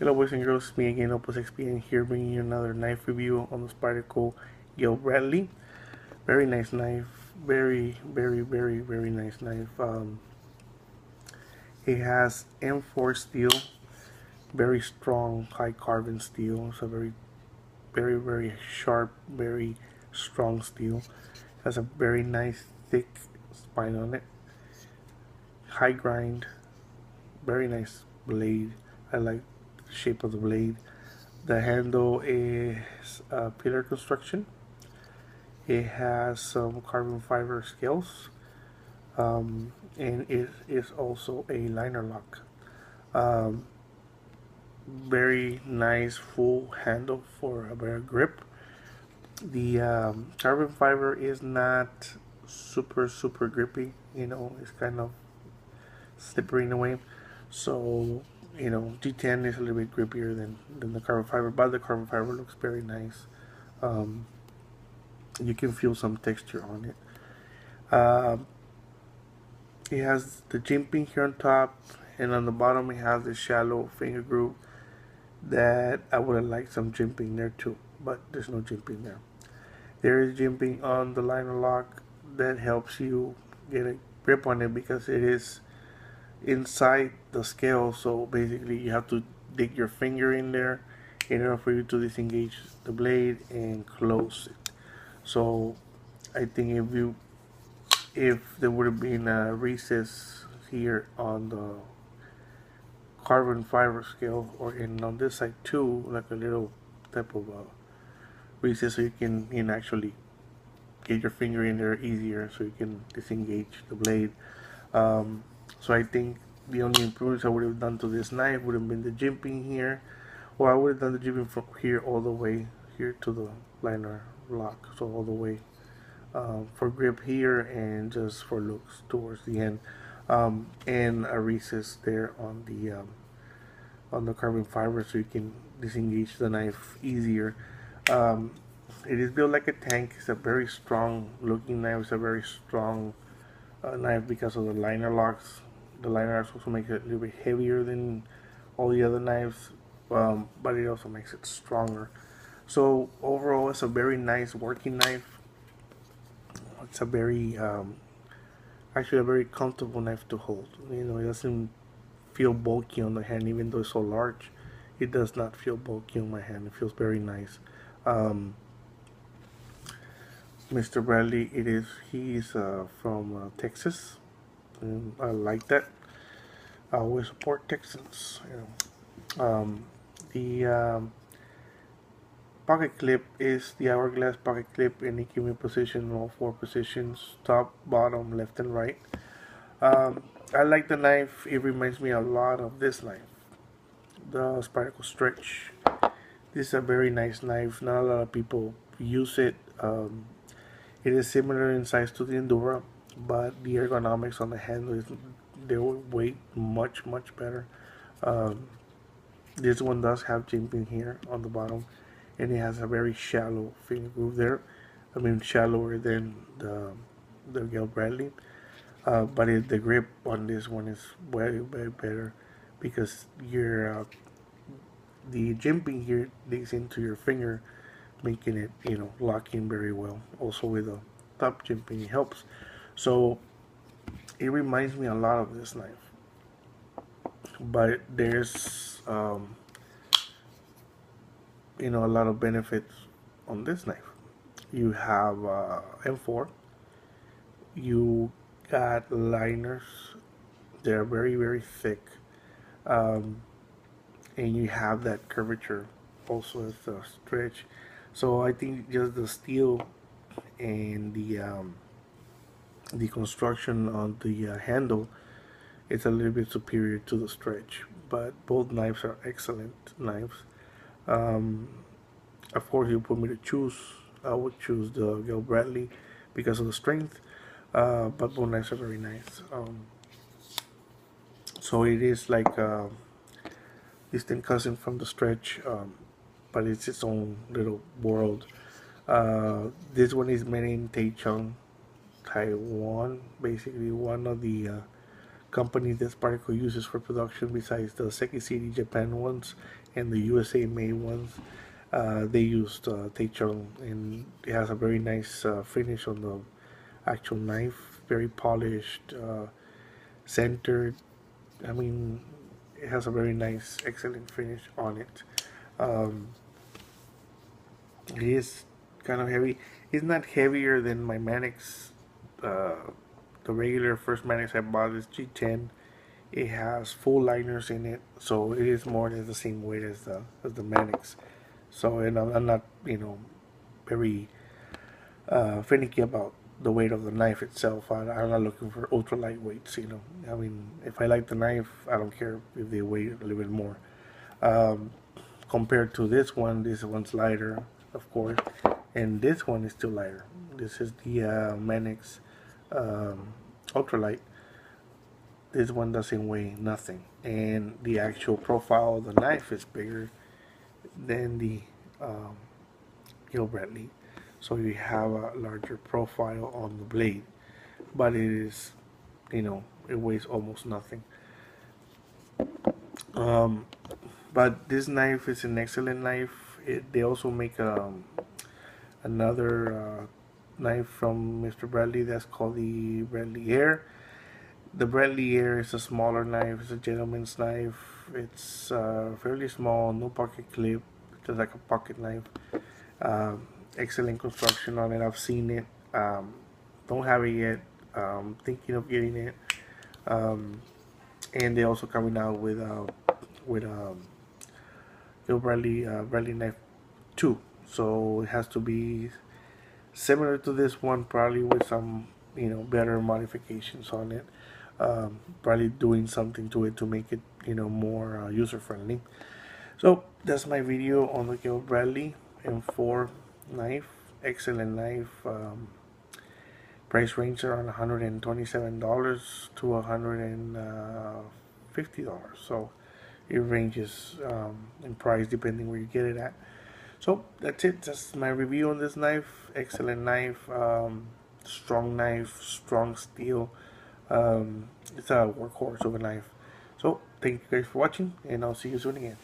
Hello boys and girls, it's me again, Opus XP, here bringing you another knife review on the Spyderco Gale Bradley. Very nice knife, very nice knife. It has M4 steel, very strong, high carbon steel. It's a very sharp, very strong steel. Has a very nice thick spine on it. High grind, very nice blade. I like the shape of the blade. The handle is pillar construction. It has some carbon fiber scales, and it is also a liner lock. Um, Very nice full handle for a better grip. The carbon fiber is not super grippy. It's kind of slippery in a way. So G10 is a little bit grippier than the carbon fiber, but the carbon fiber looks very nice. Um, you can feel some texture on it. It has the jimping here on top, and on the bottom it has the shallow finger groove that I would have liked some jimping there too, but there's no jimping there. There is jimping on the liner lock that helps you get a grip on it because it is inside the scale, so basically you have to dig your finger in there in order for you to disengage the blade and close it. So I think if there would have been a recess here on the carbon fiber scale, or in on this side too, like a little type of recess, so you can actually get your finger in there easier, so you can disengage the blade. So I think the only improvements I would have done to this knife would have been the jimping here, or I would have done the jimping from here all the way here to the liner lock, so all the way for grip here and just for looks towards the end, and a recess there on the carbon fiber, so you can disengage the knife easier. Um, it is built like a tank. It's a very strong looking knife. It's a very strong knife because of the liner locks. The liner locks also make it a little bit heavier than all the other knives, but it also makes it stronger. So overall, it's a very nice working knife. It's a very actually a very comfortable knife to hold. It doesn't feel bulky on the hand, even though it's so large. It does not feel bulky on my hand. It feels very nice. Um, Mr. Bradley, he's from Texas, and I like that. I always support Texans. The pocket clip is the hourglass pocket clip, and it can be positioned in all four positions: top, bottom, left, and right. Um, I like the knife. It reminds me a lot of this knife, the Spyderco Stretch. This is a very nice knife. Not a lot of people use it. It is similar in size to the Endura, but the ergonomics on the handle is they way much better. Um, this one does have jimping here on the bottom, and it has a very shallow finger groove there. I mean, shallower than the Gale Bradley. But the grip on this one is way better because the jimping here digs into your finger, making it lock in very well. Also with the top jimping, it helps. So it reminds me a lot of this knife, but there's a lot of benefits on this knife. You have M4. You got liners. They're very thick, um, and you have that curvature also as a stretch. So I think just the steel and the construction on the handle is a little bit superior to the stretch, but both knives are excellent knives. Um, of course, you put me to choose, I would choose the Gale Bradley because of the strength, but both knives are very nice. So it is like a distant cousin from the stretch, but it's its own little world. This one is made in Taichung, Taiwan, basically one of the companies that Spyderco uses for production besides the Sekisiri Japan ones and the USA made ones. They used Teichung, and it has a very nice finish on the actual knife, very polished, centered. I mean, it has a very nice, excellent finish on it. Um, it is kind of heavy. It's not heavier than my Manix. Uh, the regular first Manix I bought is G10. It has full liners in it, so it is more or less the same weight as the Manix. So, and I'm not, very finicky about the weight of the knife itself. I'm not looking for ultra lightweights. I mean, if I like the knife, I don't care if they weigh a little bit more. Um, Compared to this one's lighter, of course, and this one is still lighter. This is the Manix ultralight. This one doesn't weigh nothing, and the actual profile of the knife is bigger than the um, Gil Bradley, so you have a larger profile on the blade, but it is, it weighs almost nothing. Um, but this knife is an excellent knife. They also make another knife from Mr. Bradley that's called the Bradley Air. The Bradley Air is a smaller knife. It's a gentleman's knife. It's fairly small, no pocket clip, just like a pocket knife. Excellent construction on it. I've seen it. Don't have it yet. Thinking of getting it. And they also coming out with Bill Bradley Bradley Knife 2. So it has to be similar to this one, probably with some better modifications on it. Probably doing something to it to make it more user friendly. So that's my video on the Gil Bradley M4 knife. Excellent knife. Price range around $127 to $150. So it ranges in price depending where you get it at. So that's it. That's my review on this knife. Excellent knife. Knife, strong steel. It's a workhorse of a knife. So thank you guys for watching, and I'll see you soon again.